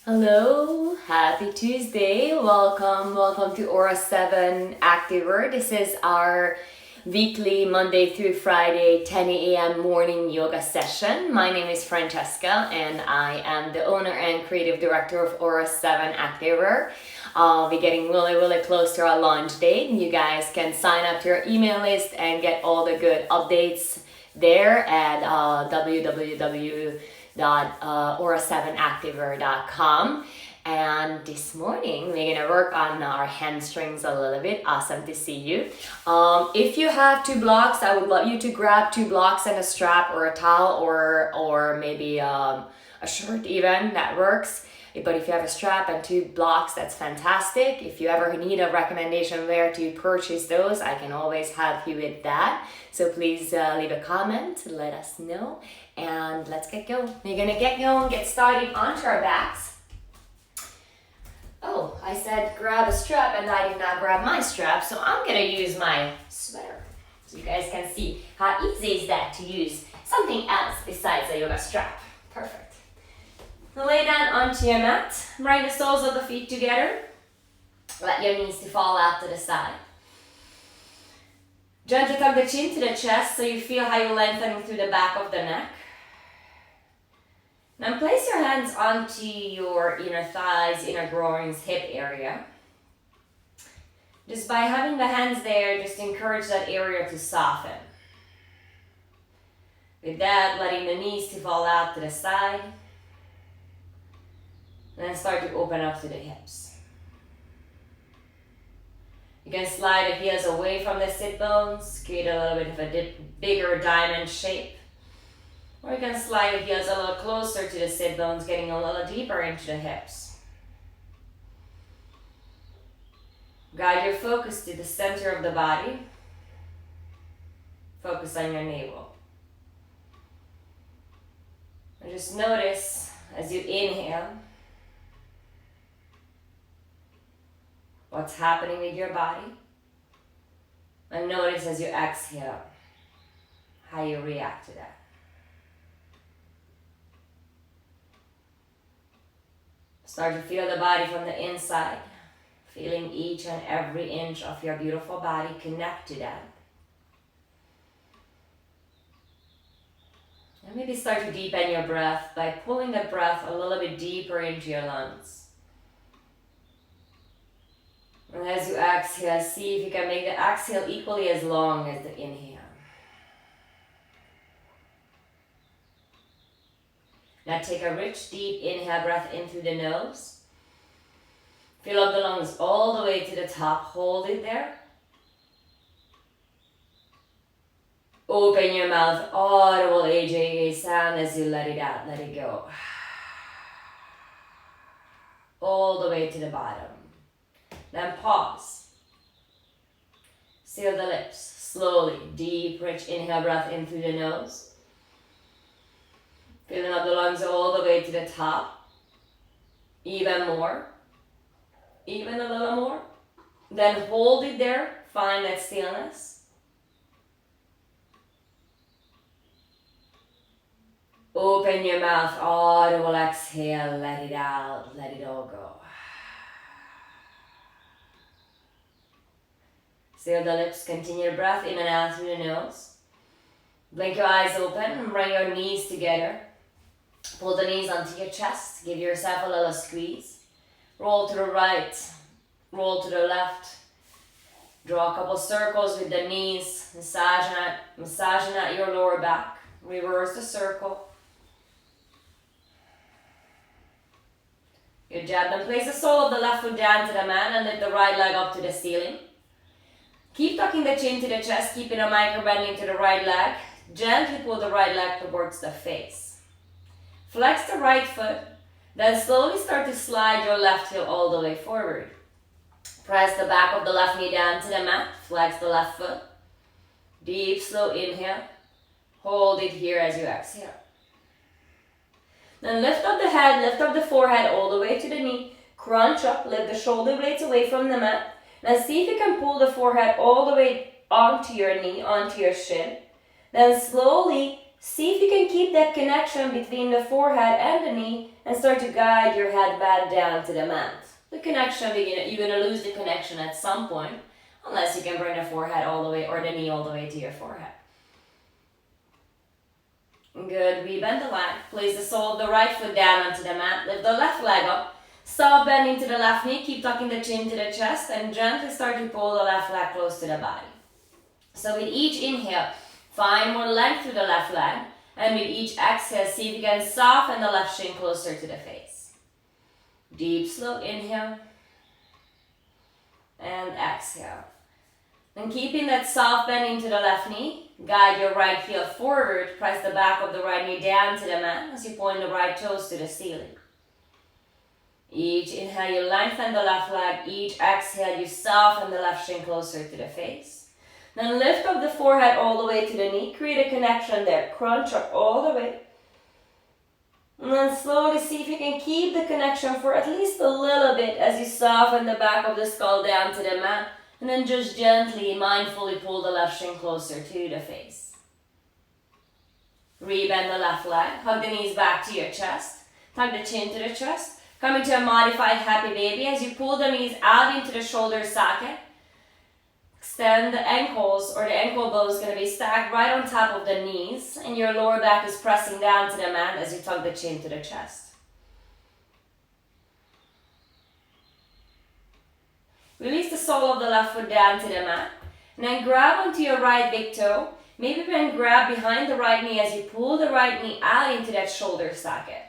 Hello, happy Tuesday. Welcome to Aura 7 Activer. This is our weekly Monday through Friday 10 a.m. morning yoga session. My name is Francesca and I am the owner and creative director of Aura 7 Activer. We're getting really close to our launch date. You guys can sign up to our email list and get all the good updates there at www.aura7activer.com. And this morning we're gonna work on our hamstrings a little bit. Awesome to see you. If you have 2 blocks, I would love you to grab 2 blocks and a strap or a towel or maybe a shirt even, that works. But if you have a strap and 2 blocks, that's fantastic. If you ever need a recommendation where to purchase those, I can always help you with that. So please leave a comment, let us know, and let's get going. We're gonna get started onto our backs. Oh, I said grab a strap and I did not grab my strap, so I'm gonna use my sweater. So you guys can see how easy is that to use something else besides a yoga strap. Perfect. Now lay down onto your mat, bring the soles of the feet together, let your knees to fall out to the side. Gently tuck the chin to the chest so you feel how you're lengthening through the back of the neck. Now place your hands onto your inner thighs, inner groins, hip area. Just by having the hands there, just encourage that area to soften. With that, letting the knees to fall out to the side. Then start to open up to the hips. You can slide the heels away from the sit bones, create a little bit of a bigger diamond shape. Or you can slide the heels a little closer to the sit bones, getting a little deeper into the hips. Guide your focus to the center of the body. Focus on your navel. And just notice as you inhale, what's happening with your body. And notice as you exhale, how you react to that. Start to feel the body from the inside, feeling each and every inch of your beautiful body connect to that. And maybe start to deepen your breath by pulling the breath a little bit deeper into your lungs. And as you exhale, see if you can make the exhale equally as long as the inhale. Now take a rich, deep inhale breath in through the nose. Fill up the lungs all the way to the top. Hold it there. Open your mouth, audible AJA sound as you let it out, let it go. All the way to the bottom. Then pause. Seal the lips. Slowly, deep, rich inhale breath in through the nose. Filling up the lungs all the way to the top. Even more. Even a little more. Then hold it there. Find that stillness. Open your mouth. Audible exhale. Let it out. Let it all go. Seal the lips. Continue your breath in and out through the nose. Blink your eyes open and bring your knees together. Pull the knees onto your chest. Give yourself a little squeeze. Roll to the right. Roll to the left. Draw a couple circles with the knees. Massaging at your lower back. Reverse the circle. Good job. Then place the sole of the left foot down to the mat and lift the right leg up to the ceiling. Keep tucking the chin to the chest, keeping a micro bending to the right leg. Gently pull the right leg towards the face. Flex the right foot, then slowly start to slide your left heel all the way forward. Press the back of the left knee down to the mat, flex the left foot. Deep, slow inhale. Hold it here as you exhale. Then lift up the head, lift up the forehead all the way to the knee. Crunch up, lift the shoulder blades away from the mat. Now see if you can pull the forehead all the way onto your knee, onto your shin. Then slowly See if you can keep that connection between the forehead and the knee and start to guide your head back down to the mat. The connection, you're going to lose the connection at some point, unless you can bring the forehead all the way or the knee all the way to your forehead. Good, rebend the leg. Place the sole of the right foot down onto the mat. Lift the left leg up. Soft bend into the left knee. Keep tucking the chin to the chest and gently start to pull the left leg close to the body. So with each inhale, find more length through the left leg. And with each exhale, see if you can soften the left shin closer to the face. Deep, slow inhale. And exhale. Then keeping that soft bend into the left knee, guide your right heel forward. Press the back of the right knee down to the mat as you point the right toes to the ceiling. Each inhale, you lengthen the left leg. Each exhale, you soften the left shin closer to the face. Then lift up the forehead all the way to the knee. Create a connection there. Crunch up all the way. And then slowly see if you can keep the connection for at least a little bit as you soften the back of the skull down to the mat. And then just gently, mindfully pull the left shin closer to the face. Rebend the left leg. Hug the knees back to your chest. Tuck the chin to the chest. Come into a modified happy baby as you pull the knees out into the shoulder socket. Extend the ankles, or the ankle bow is going to be stacked right on top of the knees. And your lower back is pressing down to the mat as you tuck the chin to the chest. Release the sole of the left foot down to the mat. And then grab onto your right big toe. Maybe then grab behind the right knee as you pull the right knee out into that shoulder socket.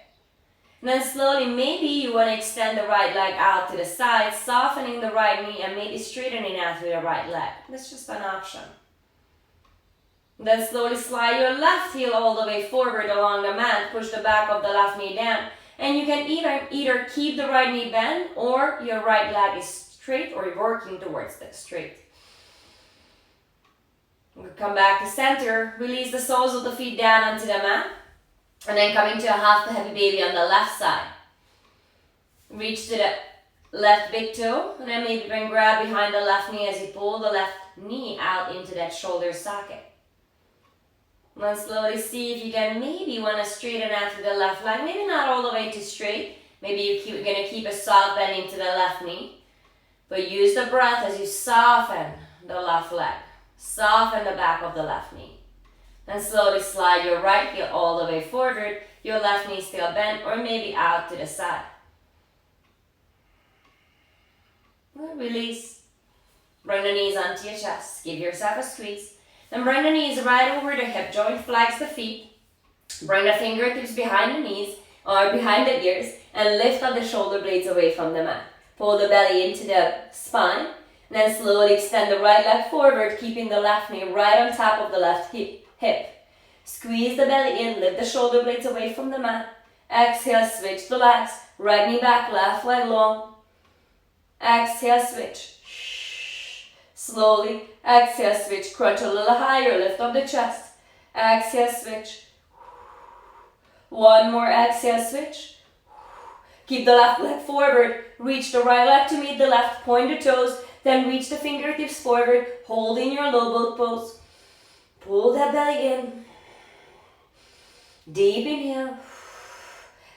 And then slowly, maybe you want to extend the right leg out to the side, softening the right knee and maybe straightening out through the right leg. That's just an option. Then slowly slide your left heel all the way forward along the mat. Push the back of the left knee down. And you can either keep the right knee bent or your right leg is straight or you're working towards the straight. We'll come back to center. Release the soles of the feet down onto the mat. And then come into a half heavy baby on the left side. Reach to the left big toe. And then maybe then grab behind the left knee as you pull the left knee out into that shoulder socket. And then slowly see if you can maybe want to straighten out to the left leg. Maybe not all the way to straight. Maybe you're going to keep a soft bend into the left knee. But use the breath as you soften the left leg. Soften the back of the left knee. Then slowly slide your right heel all the way forward. Your left knee still bent or maybe out to the side. Release. Bring the knees onto your chest. Give yourself a squeeze. Then bring the knees right over the hip joint. Flex the feet. Bring the fingertips behind the knees or behind the ears. And lift up the shoulder blades away from the mat. Pull the belly into the spine. And then slowly extend the right leg forward, keeping the left knee right on top of the left hip. Squeeze the belly in, lift the shoulder blades away from the mat. Exhale, switch the legs. Right knee back, left leg long. Exhale, switch. Slowly, exhale, switch. Crunch a little higher, lift up the chest. Exhale, switch. One more, exhale, switch. Keep the left leg forward. Reach the right leg to meet the left. Point the toes. Then reach the fingertips forward. Hold in your low boat pose. Pull that belly in. Deep inhale.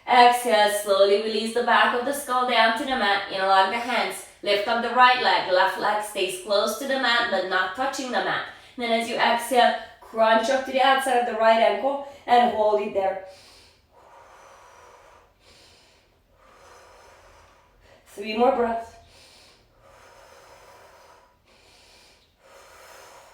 Exhale, slowly release the back of the skull down to the mat. Interlock the hands. Lift up the right leg. Left leg stays close to the mat but not touching the mat. And then as you exhale, crunch up to the outside of the right ankle and hold it there. 3 more breaths.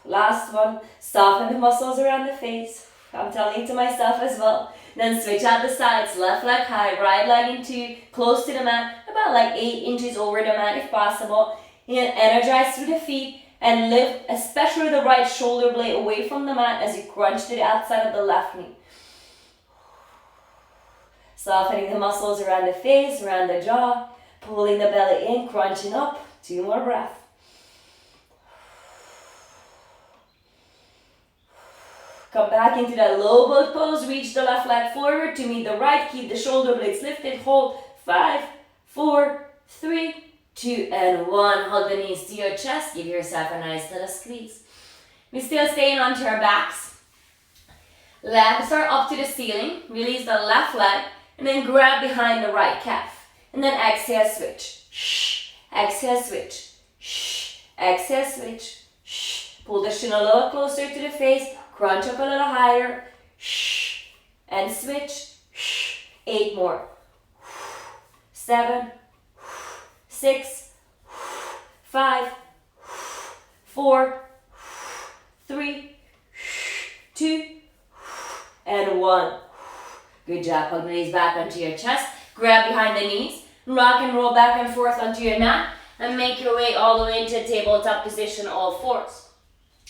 Last one. Soften the muscles around the face. I'm telling it to myself as well. Then switch out the sides. Left leg high, right leg into close to the mat, about like 8 inches over the mat if possible. Energize through the feet and lift especially the right shoulder blade away from the mat as you crunch to the outside of the left knee. Softening the muscles around the face, around the jaw. Pulling the belly in, crunching up. 2 more breaths. Come back into that low boat pose. Reach the left leg forward to meet the right. Keep the shoulder blades lifted. Hold. 5, 4, 3, 2, and 1. Hold the knees to your chest. Give yourself a nice little squeeze. We're still staying onto our backs. Legs are up to the ceiling. Release the left leg and then grab behind the right calf. And then exhale, switch. Shh. Exhale, switch. Shh. Exhale, switch. Shh. Pull the shin a little closer to the face. Crunch up a little higher. Shh. And switch. Shh. 8 more. 7, 6, 5, 4, 3, 2, and 1. Good job. Hug the knees back onto your chest. Grab behind the knees. Rock and roll back and forth onto your mat. And make your way all the way into tabletop position, all fours.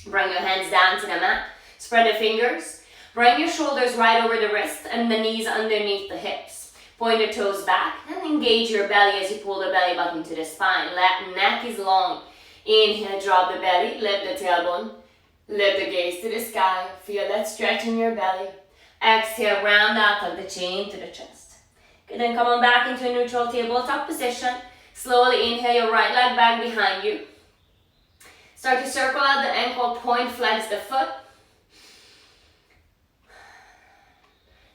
Bring your hands down to the mat. Spread the fingers. Bring your shoulders right over the wrist and the knees underneath the hips. Point the toes back and engage your belly as you pull the belly button to the spine. Neck is long. Inhale, drop the belly, lift the tailbone. Lift the gaze to the sky. Feel that stretch in your belly. Exhale, round out, tuck the chin to the chest. Good, then come on back into a neutral tabletop position. Slowly inhale your right leg back behind you. Start to circle out the ankle, point, flex the foot.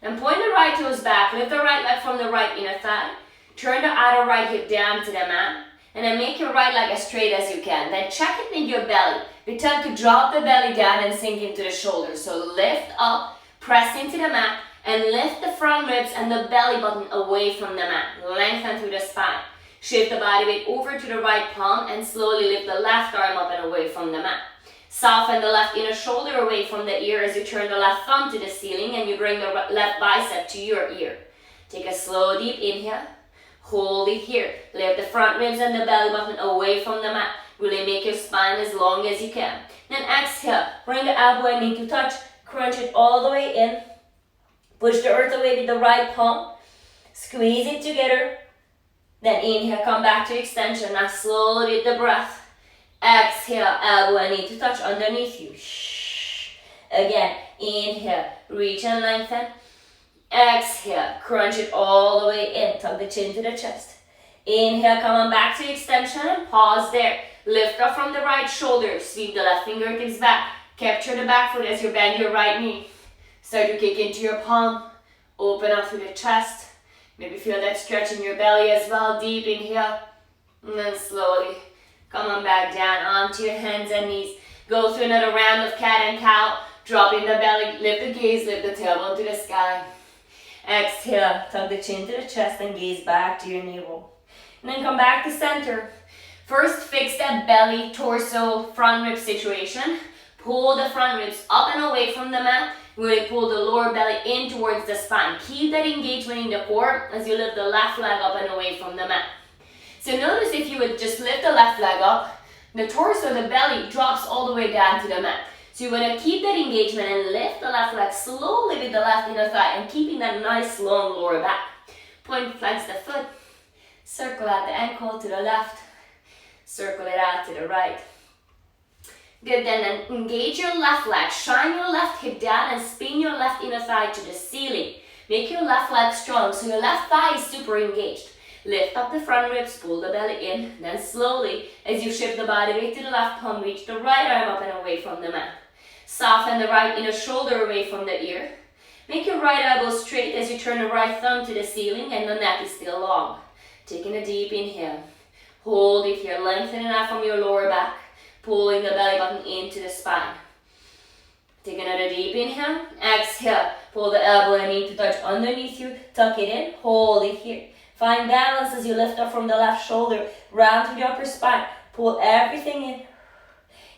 Then point the right toes back, lift the right leg from the right inner thigh. Turn the outer right hip down to the mat. And then make your right leg as straight as you can. Then check it in your belly. Attempt to drop the belly down and sink into the shoulders. So lift up, press into the mat, and lift the front ribs and the belly button away from the mat. Lengthen through the spine. Shift the body weight over to the right palm and slowly lift the left arm up and away from the mat. Soften the left inner shoulder away from the ear as you turn the left thumb to the ceiling and you bring the left bicep to your ear. Take a slow, deep inhale. Hold it here. Lift the front ribs and the belly button away from the mat. Really make your spine as long as you can. Then exhale. Bring the elbow and knee to touch. Crunch it all the way in. Push the earth away with the right palm. Squeeze it together. Then inhale, come back to extension. Now slowly with the breath. Exhale, elbow and knee to touch underneath you. Shh. Again, inhale, reach and lengthen. Exhale, crunch it all the way in. Tuck the chin to the chest. Inhale, come on back to extension and pause there. Lift up from the right shoulder. Sweep the left fingertips back. Capture the back foot as you bend your right knee. Start to kick into your palm. Open up through the chest. Maybe feel that stretch in your belly as well. Deep inhale. And then slowly come on back down onto your hands and knees. Go through another round of cat and cow. Dropping the belly. Lift the gaze. Lift the tailbone to the sky. Exhale. Tuck the chin to the chest and gaze back to your navel. And then come back to center. First, fix that belly, torso, front rib situation. Pull the front ribs up and away from the mat. Really pull the lower belly in towards the spine. Keep that engagement in the core as you lift the left leg up and away from the mat. So notice if you would just lift the left leg up, the torso, the belly drops all the way down to the mat. So you want to keep that engagement and lift the left leg slowly with the left inner thigh and keeping that nice long lower back. Point, flex the foot. Circle out the ankle to the left. Circle it out to the right. Good, then engage your left leg. Shine your left hip down and spin your left inner thigh to the ceiling. Make your left leg strong so your left thigh is super engaged. Lift up the front ribs, pull the belly in. Then slowly, as you shift the body weight to the left palm, reach the right arm up and away from the mat. Soften the right inner shoulder away from the ear. Make your right elbow straight as you turn the right thumb to the ceiling and the neck is still long. Taking a deep inhale. Hold it here, lengthen it out from your lower back. Pulling the belly button into the spine. Take another deep inhale. Exhale. Pull the elbow and knee to touch underneath you. Tuck it in. Hold it here. Find balance as you lift up from the left shoulder. Round through the upper spine. Pull everything in.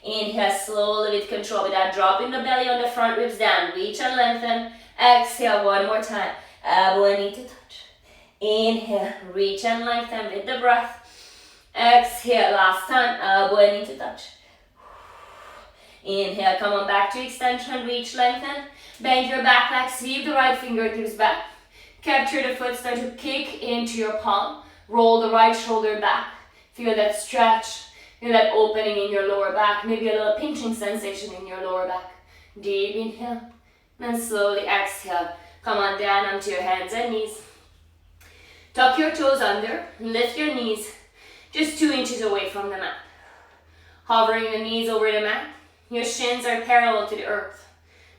Inhale slowly with control without dropping the belly on the front ribs down. Reach and lengthen. Exhale one more time. Elbow and knee to touch. Inhale. Reach and lengthen with the breath. Exhale, last time, elbow and knee to touch. Inhale, come on back to extension, reach, lengthen. Bend your back leg, sweep the right fingertips back. Capture the foot, start to kick into your palm. Roll the right shoulder back. Feel that stretch, feel that opening in your lower back. Maybe a little pinching sensation in your lower back. Deep inhale, then slowly exhale. Come on down onto your hands and knees. Tuck your toes under, lift your knees. Just 2 inches away from the mat. Hovering the knees over the mat. Your shins are parallel to the earth.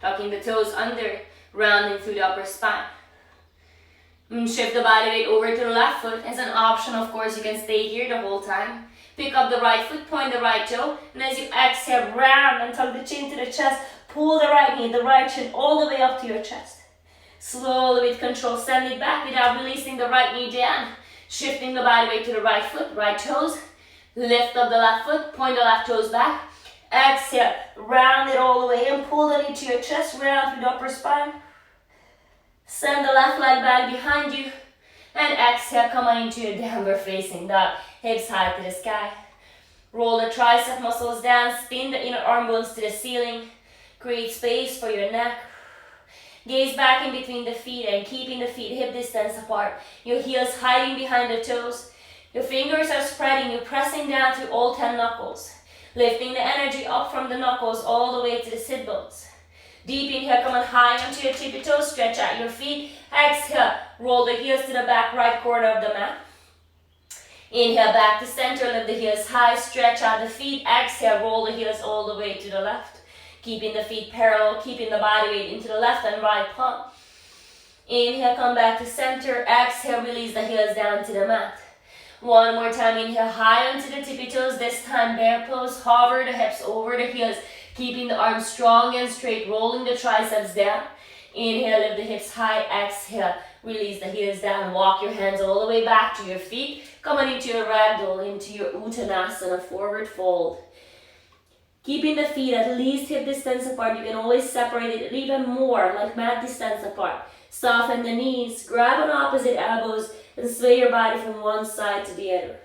Tucking the toes under. rounding through the upper spine. And shift the body weight over to the left foot. As an option, of course, you can stay here the whole time. Pick up the right foot, point the right toe, and as you exhale, round and tuck the chin to the chest. Pull the right knee, the right chin, all the way up to your chest. Slowly, with control, send it back without releasing the right knee down. Shifting the body weight to the right foot, right toes. Lift up the left foot, point the left toes back. Exhale, round it all the way and pull the knee to your chest, round through the upper spine. Send the left leg back behind you. And exhale, come on into your downward facing dog. Hips high to the sky. Roll the tricep muscles down, spin the inner arm bones to the ceiling. Create space for your neck. Gaze back in between the feet and keeping the feet hip distance apart. Your heels hiding behind the toes. Your fingers are spreading, you're pressing down through all 10 knuckles. Lifting the energy up from the knuckles all the way to the sit bones. Deep inhale, come on high onto your tippy toes, stretch out your feet. Exhale, roll the heels to the back right corner of the mat. Inhale, back to center, lift the heels high, stretch out the feet. Exhale, roll the heels all the way to the left. Keeping the feet parallel, keeping the body weight into the left and right palm. Inhale, come back to center. Exhale, release the heels down to the mat. One more time, inhale high onto the tippy toes. This time, bear pose, hover the hips over the heels. Keeping the arms strong and straight, rolling the triceps down. Inhale, lift the hips high. Exhale, release the heels down. Walk your hands all the way back to your feet. Come on into your ragdoll, into your uttanasana, forward fold. Keeping the feet at least hip distance apart. You can always separate it even more, like mat distance apart. Soften the knees, grab on opposite elbows, and sway your body from one side to the other.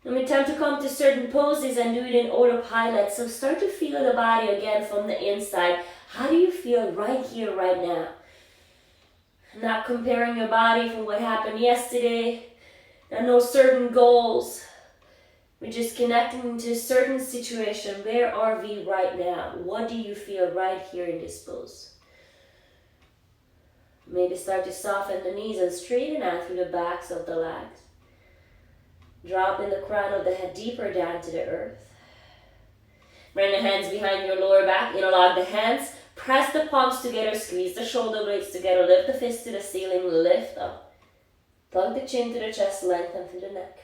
And we tend to come to certain poses and do it in autopilot. So start to feel the body again from the inside. How do you feel right here, right now? Not comparing your body from what happened yesterday. And no certain goals. We're just connecting to a certain situation. Where are we right now? What do you feel right here in this pose? Maybe start to soften the knees and straighten out through the backs of the legs. Dropping the crown of the head deeper down to the earth. Bring the hands behind your lower back. Interlock the hands. Press the palms together. Squeeze the shoulder blades together. Lift the fists to the ceiling. Lift up. Plug the chin to the chest. Lengthen through the neck.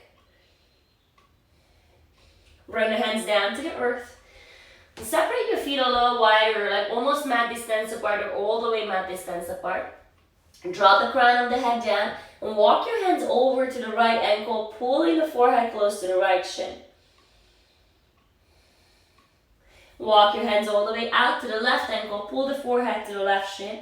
Bring the hands down to the earth. Separate your feet a little wider, like almost mat distance apart or all the way mat distance apart. Drop the crown of the head down and walk your hands over to the right ankle, pulling the forehead close to the right shin. Walk your hands all the way out to the left ankle, pull the forehead to the left shin.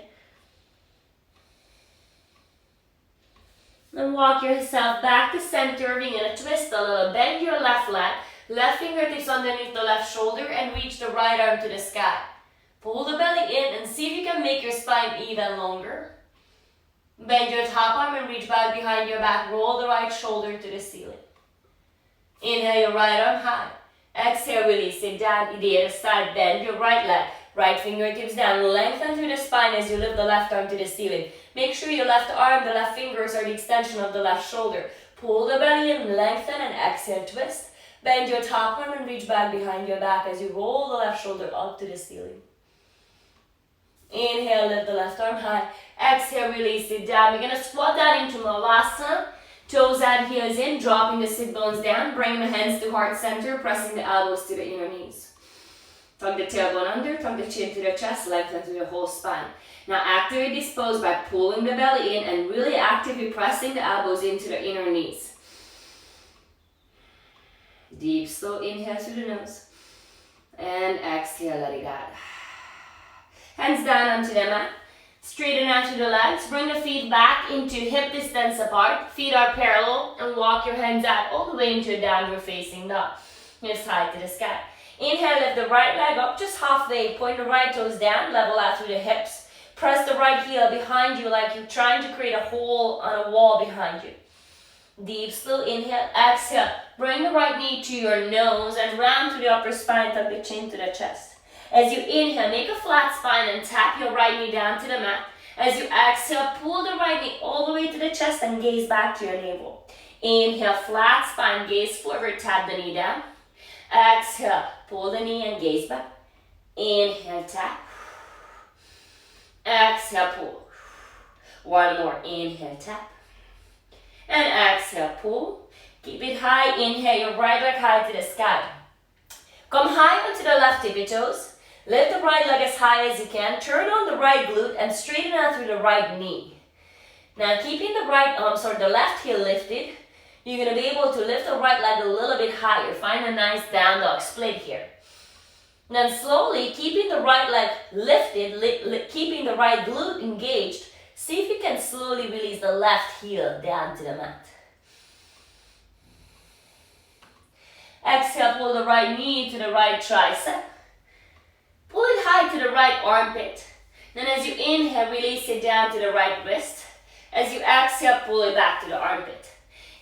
Then walk yourself back to center, we're going to twist a little, bend your left leg. Left fingertips underneath the left shoulder and reach the right arm to the sky. Pull the belly in and see if you can make your spine even longer. Bend your top arm and reach back behind your back. Roll the right shoulder to the ceiling. Inhale your right arm high. Exhale, release it down to the other side. Bend your right leg. Right fingertips down. Lengthen through the spine as you lift the left arm to the ceiling. Make sure your left arm, the left fingers are the extension of the left shoulder. Pull the belly in, lengthen and exhale, twist. Bend your top arm and reach back behind your back as you roll the left shoulder up to the ceiling. Inhale, lift the left arm high. Exhale, release it down. We're going to squat that into Malasana. Toes and heels in, dropping the sit bones down. Bring the hands to heart center, pressing the elbows to the inner knees. Tuck the tailbone under, tuck the chin to the chest, lengthen through the whole spine. Now activate this pose by pulling the belly in and really actively pressing the elbows into the inner knees. Deep, slow inhale through the nose. And exhale, let it out. Hands down onto the mat. Straighten out to the legs. Bring the feet back into hip distance apart. Feet are parallel. And walk your hands out all the way into a downward facing dog. Hips high to the sky. Inhale, lift the right leg up just halfway. Point the right toes down. Level out through the hips. Press the right heel behind you like you're trying to create a hole on a wall behind you. Deep, slow inhale, exhale. Bring the right knee to your nose and round to the upper spine, tuck the chin to the chest. As you inhale, make a flat spine and tap your right knee down to the mat. As you exhale, pull the right knee all the way to the chest and gaze back to your navel. Inhale, flat spine, gaze forward, tap the knee down. Exhale, pull the knee and gaze back. Inhale, tap. Exhale, pull. One more, inhale, tap. And exhale, pull. Keep it high, inhale your right leg high to the sky. Come high onto the left tippy toes. Lift the right leg as high as you can. Turn on the right glute and straighten out through the right knee. Now keeping the the left heel lifted, you're going to be able to lift the right leg a little bit higher. Find a nice down dog split here. Then slowly, keeping the right leg lifted, keeping the right glute engaged, see if you can slowly release the left heel down to the mat. Exhale, pull the right knee to the right tricep. Pull it high to the right armpit. Then as you inhale, release it down to the right wrist. As you exhale, pull it back to the armpit.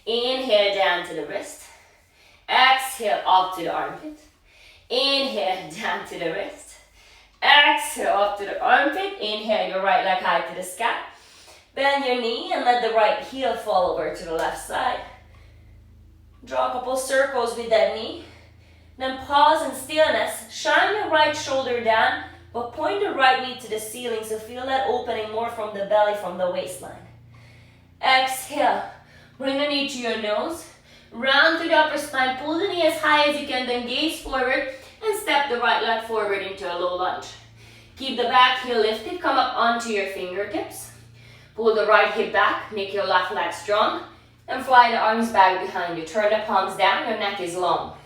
Inhale down to the wrist. Exhale up to the armpit. Inhale down to the wrist. Exhale up to the armpit. Inhale your right leg high to the sky. Bend your knee and let the right heel fall over to the left side. Draw a couple circles with that knee. Then pause in stillness. Shine your right shoulder down, but point the right knee to the ceiling, so feel that opening more from the belly, from the waistline. Exhale. Bring the knee to your nose. Round through the upper spine. Pull the knee as high as you can, then gaze forward and step the right leg forward into a low lunge. Keep the back heel lifted. Come up onto your fingertips. Pull the right hip back. Make your left leg strong. And fly the arms back behind you. Turn the palms down. Your neck is long.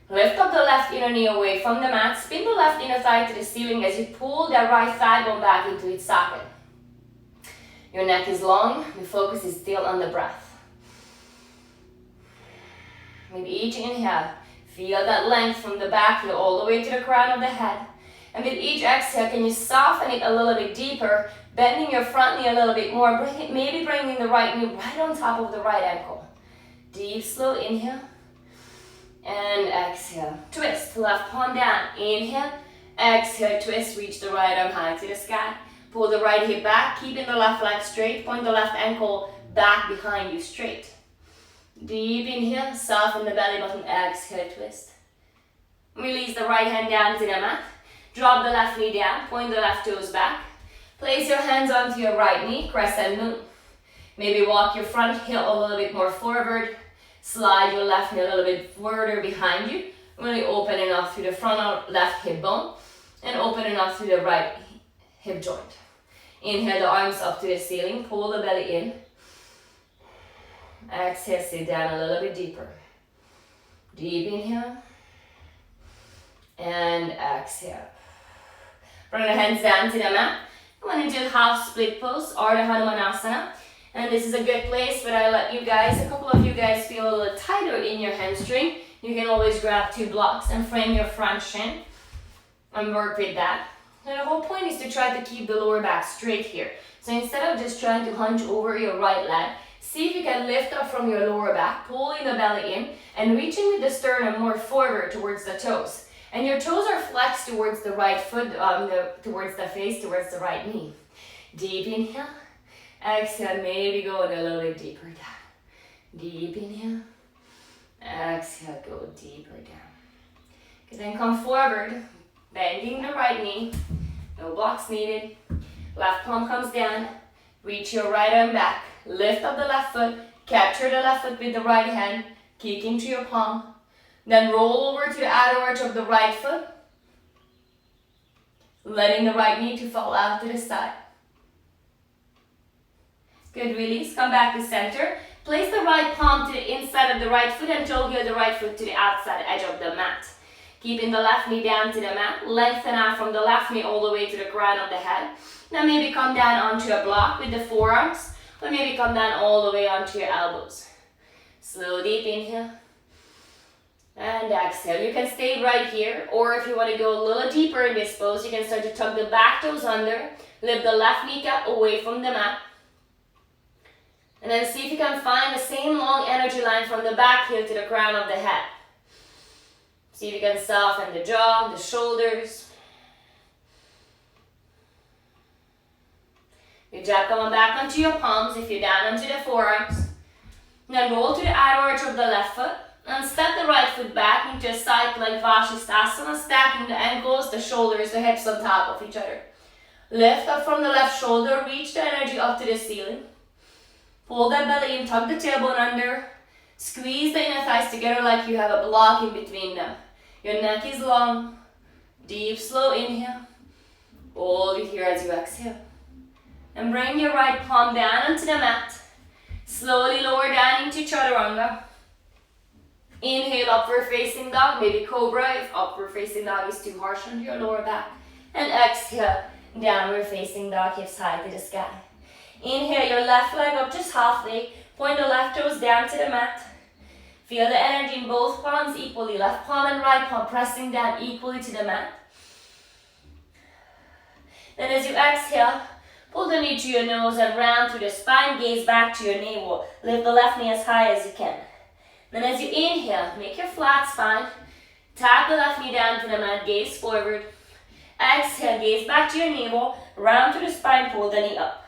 Lift up the left inner knee away from the mat. Spin the left inner thigh to the ceiling as you pull the right thigh bone back into its socket. Your neck is long. The focus is still on the breath. With each inhale, feel that length from the back heel all the way to the crown of the head. And with each exhale, can you soften it a little bit deeper, bending your front knee a little bit more, maybe bringing the right knee right on top of the right ankle. Deep, slow inhale. And exhale. Twist, left palm down. Inhale. Exhale, twist, reach the right arm high to the sky. Pull the right hip back, keeping the left leg straight. Point the left ankle back behind you, straight. Deep inhale, soften the belly button. Exhale, twist. Release the right hand down to the mat. Drop the left knee down, point the left toes back. Place your hands onto your right knee, crescent moon. Maybe walk your front heel a little bit more forward. Slide your left knee a little bit further behind you. Really opening up through the front left hip bone and opening up through the right hip joint. Inhale the arms up to the ceiling, pull the belly in. Exhale, sit down a little bit deeper. Deep inhale and exhale. Bring the hands down to the mat. I'm going to do half split pose or the Hanumanasana. And this is a good place where I let you guys, a couple of you guys feel a little tighter in your hamstring. You can always grab 2 blocks and frame your front shin and work with that. And the whole point is to try to keep the lower back straight here. So instead of just trying to hunch over your right leg, see if you can lift up from your lower back, pulling the belly in and reaching with the sternum more forward towards the toes. And your toes are flexed towards the right foot, towards the face, towards the right knee. Deep inhale. Exhale, maybe go a little bit deeper down. Deep inhale. Exhale, go deeper down. Okay, then come forward, bending the right knee. No blocks needed. Left palm comes down. Reach your right arm back. Lift up the left foot. Capture the left foot with the right hand. Kick into your palm. Then roll over to the outer arch of the right foot. Letting the right knee to fall out to the side. Good, release. Come back to center. Place the right palm to the inside of the right foot and toe heel the right foot to the outside edge of the mat. Keeping the left knee down to the mat. Lengthen out from the left knee all the way to the crown of the head. Now maybe come down onto a block with the forearms. Or maybe come down all the way onto your elbows. Slow, deep inhale. And exhale. You can stay right here. Or if you want to go a little deeper in this pose, you can start to tuck the back toes under. Lift the left kneecap away from the mat. And then see if you can find the same long energy line from the back heel to the crown of the head. See if you can soften the jaw, the shoulders. Good job. Come on back onto your palms if you're down onto the forearms. And then roll to the outer arch of the left foot. And step the right foot back into a side plank Vashisthasana, stacking the ankles, the shoulders, the hips on top of each other. Lift up from the left shoulder, reach the energy up to the ceiling. Pull that belly in, tuck the tailbone under. Squeeze the inner thighs together like you have a block in between them. Your neck is long. Deep, slow inhale. Hold it here as you exhale. And bring your right palm down onto the mat. Slowly lower down into chaturanga. Inhale, upward facing dog, maybe cobra if upward facing dog is too harsh on your lower back. And exhale, downward facing dog, hips high to the sky. Inhale, your left leg up just halfway. Point the left toes down to the mat. Feel the energy in both palms equally. Left palm and right palm pressing down equally to the mat. Then as you exhale, pull the knee to your nose and round through the spine. Gaze back to your navel. Lift the left knee as high as you can. Then as you inhale, make your flat spine. Tap the left knee down to the mat. Gaze forward. Exhale, gaze back to your navel. Round through the spine. Pull the knee up.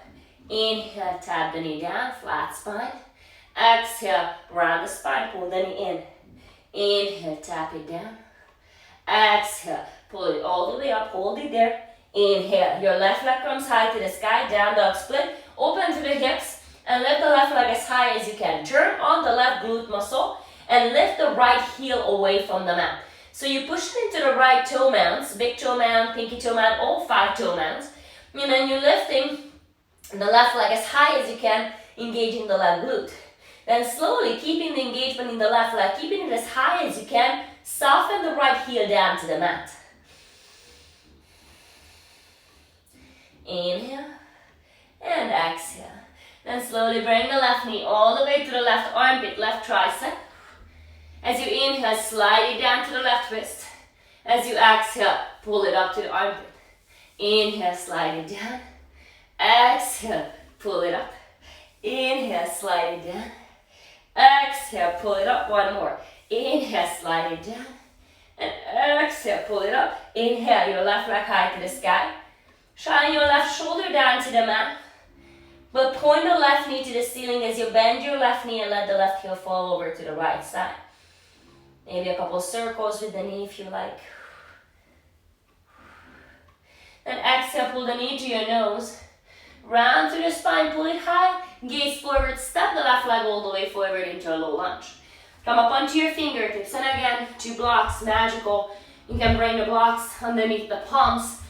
Inhale, tap the knee down. Flat spine. Exhale, round the spine, pull the knee in. Inhale, tap it down. Exhale, pull it all the way up, hold it there. Inhale, your left leg comes high to the sky, down dog split. Open to the hips and lift the left leg as high as you can. Turn on the left glute muscle and lift the right heel away from the mat. So you push it into the right toe mounts, big toe mount, pinky toe mount, all 5 toe mounts. And then you're lifting the left leg as high as you can, engaging the left glute. Then slowly, keeping the engagement in the left leg, keeping it as high as you can, soften the right heel down to the mat. Inhale and exhale. Then slowly bring the left knee all the way to the left armpit, left tricep. As you inhale, slide it down to the left wrist. As you exhale, pull it up to the armpit. Inhale, slide it down. Exhale, pull it up. Inhale, slide it down. Exhale, pull it up. One more. Inhale, slide it down. And exhale, pull it up. Inhale, your left leg high to the sky. Shine your left shoulder down to the mat. But point the left knee to the ceiling as you bend your left knee and let the left heel fall over to the right side. Maybe a couple circles with the knee if you like. Then exhale, pull the knee to your nose. Round through the spine, pull it high. Gaze forward, step the left leg all the way forward into a low lunge. Come up onto your fingertips, and again, 2 blocks, magical. You can bring the blocks underneath the palms,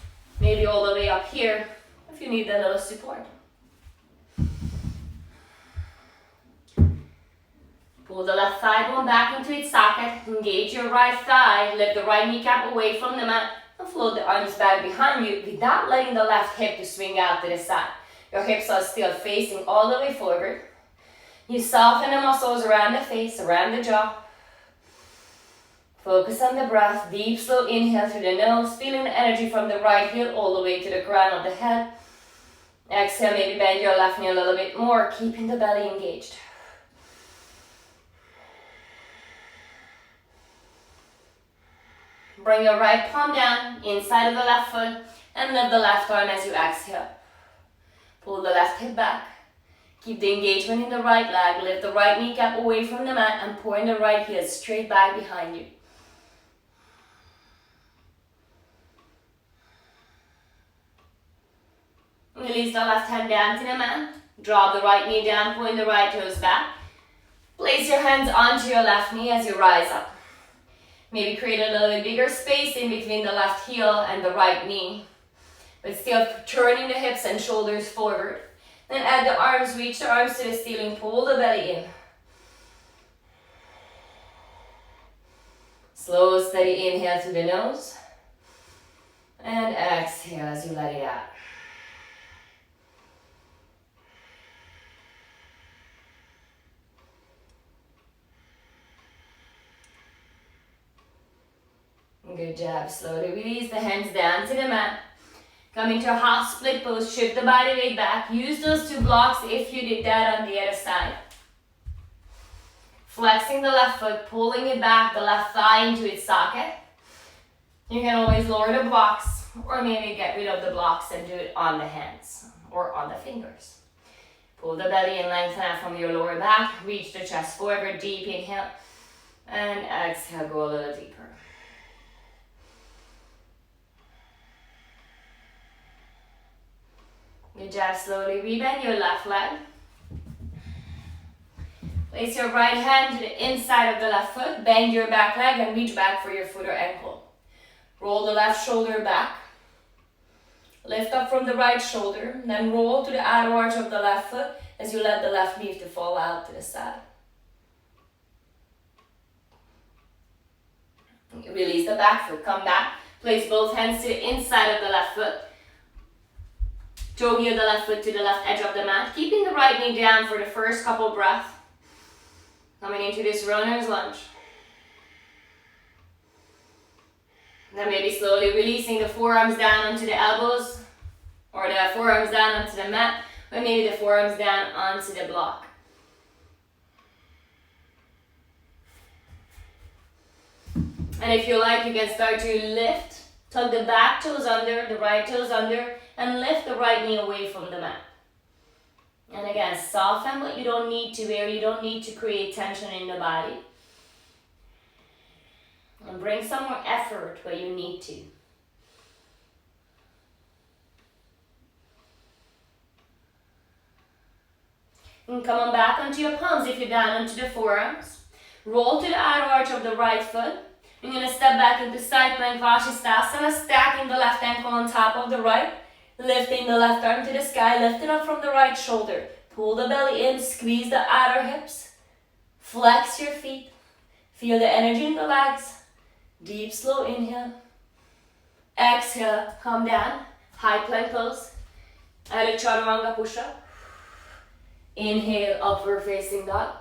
maybe all the way up here, if you need a little support. Pull the left thigh bone back into its socket, engage your right thigh, lift the right kneecap away from the mat, and float the arms back behind you without letting the left hip to swing out to the side. Your hips are still facing all the way forward. You soften the muscles around the face, around the jaw. Focus on the breath. Deep, slow inhale through the nose, feeling the energy from the right heel all the way to the crown of the head. Exhale, maybe bend your left knee a little bit more, keeping the belly engaged. Bring your right palm down, inside of the left foot, and lift the left arm as you exhale. Pull the left hip back. Keep the engagement in the right leg. Lift the right kneecap away from the mat and point the right heel straight back behind you. Release the left hand down to the mat. Drop the right knee down, point the right toes back. Place your hands onto your left knee as you rise up. Maybe create a little bit bigger space in between the left heel and the right knee, but still turning the hips and shoulders forward. Then add the arms, reach the arms to the ceiling, pull the belly in. Slow, steady inhale through the nose, and exhale as you let it out. Good job. Slowly release the hands down to the mat. Come into a half split pose. Shift the body weight back. Use those 2 blocks if you did that on the other side. Flexing the left foot, pulling it back, the left thigh into its socket. You can always lower the blocks or maybe get rid of the blocks and do it on the hands or on the fingers. Pull the belly and lengthen out from your lower back. Reach the chest forward. Deep inhale. And exhale, go a little deeper. Good job. Slowly rebend your left leg. Place your right hand to the inside of the left foot. Bend your back leg and reach back for your foot or ankle. Roll the left shoulder back. Lift up from the right shoulder. Then roll to the outer arch of the left foot as you let the left knee to fall out to the side. Release the back foot. Come back. Place both hands to the inside of the left foot. Toe heel the left foot to the left edge of the mat. Keeping the right knee down for the first couple breaths. Coming into this runner's lunge. Then maybe slowly releasing the forearms down onto the elbows. Or the forearms down onto the mat. Or maybe the forearms down onto the block. And if you like, you can start to lift. Tug the back toes under, the right toes under. And lift the right knee away from the mat. And again, soften what you don't need to wear. You don't need to create tension in the body. And bring some more effort where you need to. And come on back onto your palms if you're down onto the forearms. Roll to the outer arch of the right foot. You're going to step back into side plank Vashisthasana, stacking the left ankle on top of the right. Lifting the left arm to the sky, lifting up from the right shoulder. Pull the belly in, squeeze the outer hips. Flex your feet. Feel the energy in the legs. Deep, slow inhale. Exhale, come down. High plank pose. Adho Chaturanga push-up. Inhale, upward facing dog.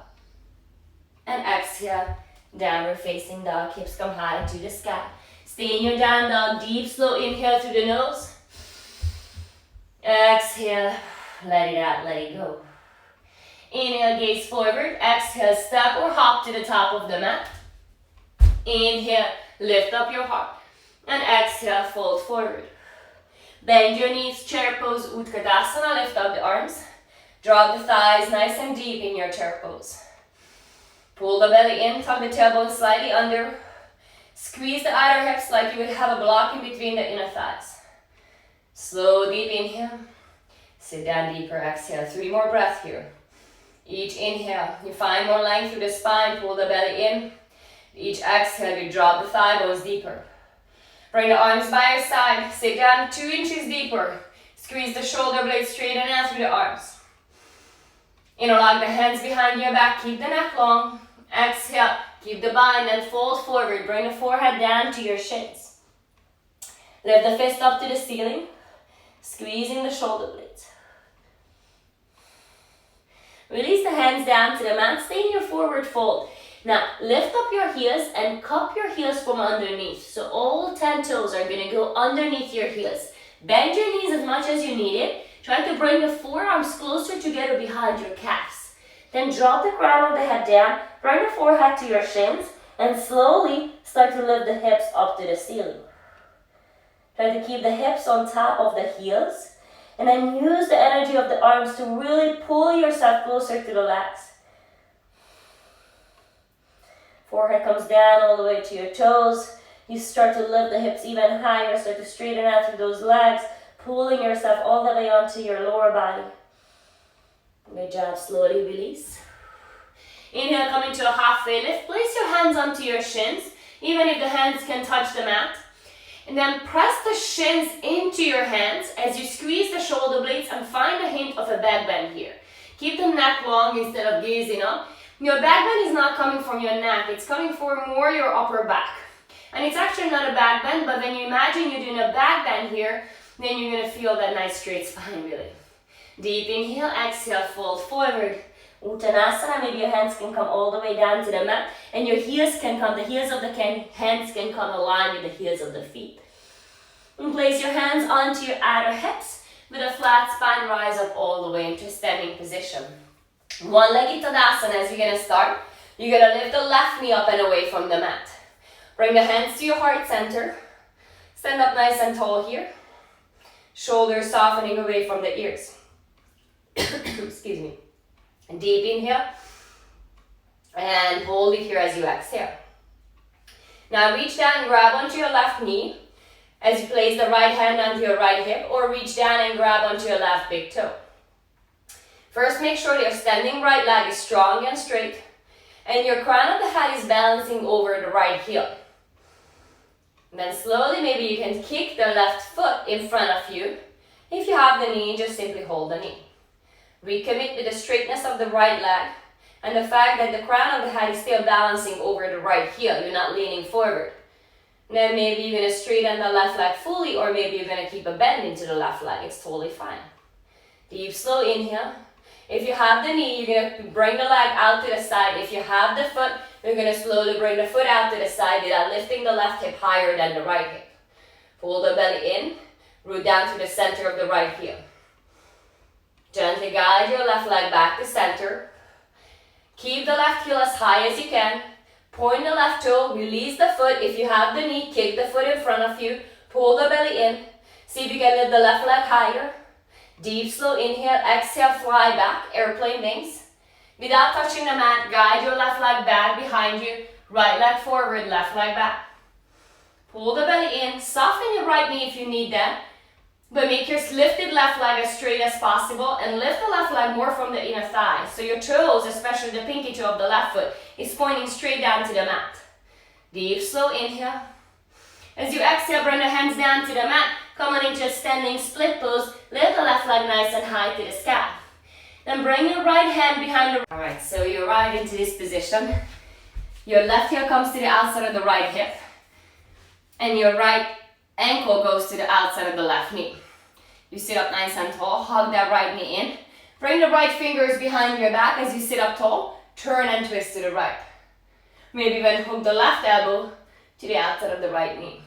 And exhale, downward facing dog. Hips come high to the sky. Stay in your down dog. Deep, slow inhale through the nose. Exhale, let it out, let it go. Inhale, gaze forward. Exhale, step or hop to the top of the mat. Inhale, lift up your heart. And exhale, fold forward. Bend your knees, chair pose, Utkatasana. Lift up the arms. Drop the thighs nice and deep in your chair pose. Pull the belly in, tuck the tailbone slightly under. Squeeze the outer hips like you would have a block in between the inner thighs. Slow, deep inhale. Sit down deeper, exhale. 3 more breaths here. Each inhale, you find more length through the spine. Pull the belly in. Each exhale, you drop the thigh bones deeper. Bring the arms by your side. Sit down 2 inches deeper. Squeeze the shoulder blades straighten out through the arms. Interlock the hands behind your back. Keep the neck long. Exhale, keep the bind and fold forward. Bring the forehead down to your shins. Lift the fist up to the ceiling. Squeezing the shoulder blades. Release the hands down to the mat. Stay in your forward fold. Now, lift up your heels and cup your heels from underneath. So all 10 toes are going to go underneath your heels. Bend your knees as much as you need it. Try to bring the forearms closer together behind your calves. Then drop the crown of the head down. Bring the forehead to your shins. And slowly start to lift the hips up to the ceiling. Try to keep the hips on top of the heels. And then use the energy of the arms to really pull yourself closer to the legs. Forehead comes down all the way to your toes. You start to lift the hips even higher. Start to straighten out through those legs. Pulling yourself all the way onto your lower body. Good job. Slowly release. Inhale, come into a halfway lift. Place your hands onto your shins. Even if the hands can touch the mat. And then press the shins into your hands as you squeeze the shoulder blades and find a hint of a back bend here. Keep the neck long instead of gazing up. Your back bend is not coming from your neck, it's coming from more your upper back. And it's actually not a back bend, but when you imagine you're doing a back bend here, then you're going to feel that nice straight spine really. Deep inhale, exhale, fold forward. Uttanasana, maybe your hands can come all the way down to the mat, and your heels can come, the heels of the hands can come aligned with the heels of the feet. And place your hands onto your outer hips with a flat spine, rise up all the way into standing position. One-legged Tadasana as you're going to start. You're going to lift the left knee up and away from the mat. Bring the hands to your heart center. Stand up nice and tall here. Shoulders softening away from the ears. Excuse me. Deep inhale. And hold it here as you exhale. Now reach down and grab onto your left knee. as you place the right hand onto your right hip or reach down and grab onto your left big toe. First, make sure your standing right leg is strong and straight, and your crown of the head is balancing over the right heel. And then slowly, maybe you can kick the left foot in front of you. If you have the knee, just simply hold the knee. Recommit with the straightness of the right leg and the fact that the crown of the head is still balancing over the right heel. You're not leaning forward. Then maybe you're going to straighten the left leg fully, or maybe you're going to keep a bend into the left leg. It's totally fine. Deep, slow inhale. If you have the knee, you're going to bring the leg out to the side. If you have the foot, you're going to slowly bring the foot out to the side without lifting the left hip higher than the right hip. Pull the belly in, root down to the center of the right heel. Gently guide your left leg back to center. Keep the left heel as high as you can. Point the left toe, release the foot. If you have the knee, kick the foot in front of you. Pull the belly in. See if you can lift the left leg higher. Deep, slow inhale, exhale, fly back, airplane wings. Without touching the mat, guide your left leg back behind you. Right leg forward, left leg back. Pull the belly in, soften your right knee if you need that. But make your lifted left leg as straight as possible and lift the left leg more from the inner thigh. So your toes, especially the pinky toe of the left foot, is pointing straight down to the mat. Deep, slow inhale. As you exhale, bring the hands down to the mat. Come on into a standing split pose. Lift the left leg nice and high to the sky. Then bring your right hand behind the... Alright, so you arrive into this position. Your left heel comes to the outside of the right hip. And your right ankle goes to the outside of the left knee. You sit up nice and tall. Hug that right knee in. Bring the right fingers behind your back as you sit up tall. Turn and twist to the right. Maybe even hook the left elbow to the outside of the right knee.